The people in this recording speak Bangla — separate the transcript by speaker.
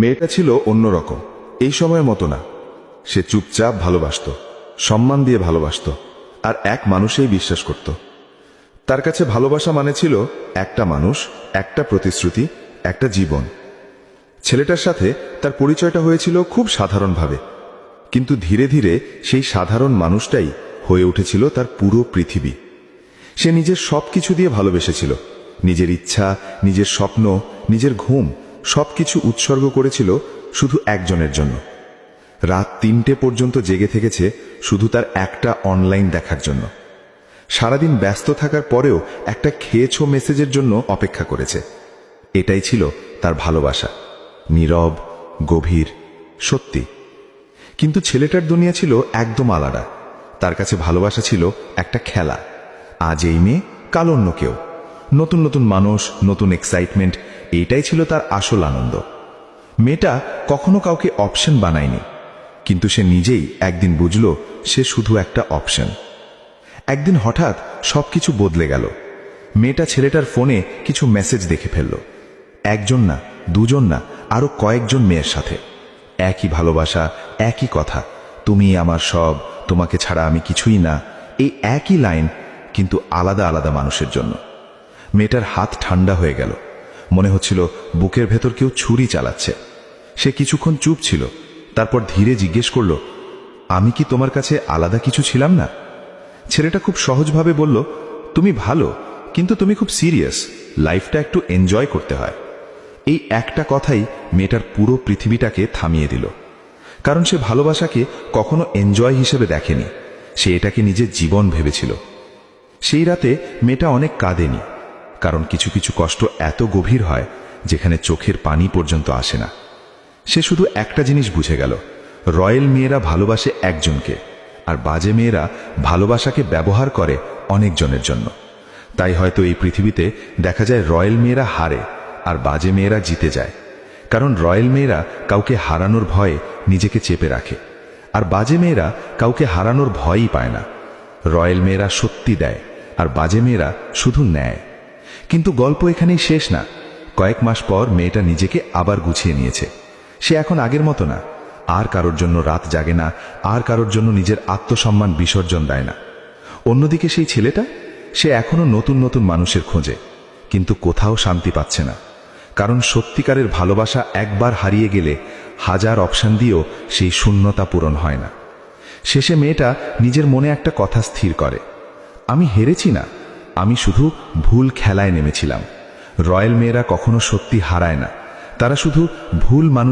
Speaker 1: মেয়েটা ছিল অন্যরকম, এই সময়ের মতো না। সে চুপচাপ ভালোবাসত, সম্মান দিয়ে ভালোবাসত, আর এক মানুষেই বিশ্বাস করত। তার কাছে ভালোবাসা মানে ছিল একটা মানুষ, একটা প্রতিশ্রুতি, একটা জীবন। ছেলেটার সাথে তার পরিচয়টা হয়েছিল খুব সাধারণভাবে, কিন্তু ধীরে ধীরে সেই সাধারণ মানুষটাই হয়ে উঠেছিল তার পুরো পৃথিবী। সে নিজের সবকিছু দিয়ে ভালোবেসেছিল, নিজের ইচ্ছা, নিজের স্বপ্ন, নিজের ঘুম, সবকিছু উৎসর্গ করেছিল শুধু একজনের জন্য। রাত 3টে পর্যন্ত জেগে থেকেছে শুধু তার একটা অনলাইন দেখার জন্য। সারাদিন ব্যস্ত থাকার পরেও একটা খেয়েছো মেসেজের জন্য অপেক্ষা করেছে। এটাই ছিল তার ভালোবাসা, নীরব, গভীর, সত্যি। কিন্তু ছেলেটার দুনিয়া ছিল একদম আলাদা। তার কাছে ভালোবাসা ছিল একটা খেলা। আজ এই মেয়ে, কাল অন্য কেউ, নতুন নতুন মানুষ, নতুন এক্সাইটমেন্ট, এইটাই ছিল তার আসল আনন্দ। মেয়েটা কখনো কাউকে অপশন বানায়নি, কিন্তু সে নিজেই একদিন বুঝল সে শুধু একটা অপশন। একদিন হঠাৎ সবকিছু বদলে গেল। মেয়েটা ছেলেটার ফোনে কিছু মেসেজ দেখে ফেলল। একজন না, দুজন না, আরো কয়েকজন মেয়ের সাথে একই ভালোবাসা, একই কথা, তুমি আমার সব, তোমাকে ছাড়া আমি কিছুই না। এই একই লাইন, কিন্তু আলাদা আলাদা মানুষের জন্য। মেয়েটার হাত ঠান্ডা হয়ে গেল, মনে হচ্ছিল বুকের ভেতর কেউ ছুরি চালাচ্ছে। সে কিছুক্ষণ চুপ ছিল, তারপর ধীরে জিজ্ঞেস করল, আমি কি তোমার কাছে আলাদা কিছু ছিলাম না? ছেলেটা খুব সহজভাবে বলল, তুমি ভালো, কিন্তু তুমি খুব সিরিয়াস, লাইফটা একটু এনজয় করতে হয়। এই একটা কথাই মেয়েটার পুরো পৃথিবীটাকে থামিয়ে দিল। কারণ সে ভালোবাসাকে কখনো এনজয় হিসেবে দেখেনি, সে এটাকে নিজের জীবন ভেবেছিল। সেই রাতে মেয়েটা অনেক কাঁদেনি, কারণ কিছু কিছু কষ্ট এত গভীর হয় যেখানে চোখের পানি পর্যন্ত আসে না। সে শুধু একটা জিনিস বুঝে গেল, রয়্যাল মেয়েরা ভালোবাসে একজনকে, আর বাজে মেয়েরা ভালোবাসাকে ব্যবহার করে অনেকজনের জন্য। তাই হয়তো এই পৃথিবীতে দেখা যায় রয়্যাল মেয়েরা হারে আর বাজে মেয়েরা জিতে যায়। কারণ রয়্যাল মেয়েরা কাউকে হারানোর ভয়ে নিজেকে চেপে রাখে, আর বাজে মেয়েরা কাউকে হারানোর ভয়ই পায় না। রয়্যাল মেয়েরা সত্যি দেয়, আর বাজে মেয়েরা শুধু নেয়। কিন্তু গল্প এখানেই শেষ না। কয়েক মাস পর মেয়েটা নিজেকে আবার গুছিয়ে নিয়েছে। সে এখন আগের মতো না, আর কারোর জন্য রাত জাগে না, আর কারোর জন্য নিজের আত্মসম্মান বিসর্জন দেয় না। অন্যদিকে সেই ছেলেটা, সে এখনো নতুন নতুন মানুষের খোঁজে, কিন্তু কোথাও শান্তি পাচ্ছে না। কারণ সত্যিকারের ভালোবাসা একবার হারিয়ে গেলে হাজার অপশন দিয়েও সেই শূন্যতা পূরণ হয় না। শেষে মেয়েটা নিজের মনে একটা কথা স্থির করে, আমি হেরেছি না, আমি শুধু ভুল খেলায় নেমেছিলাম। রয়্যাল মেয়েরা কখনো সত্যি হারায় না, তারা শুধু ভুল মানুষ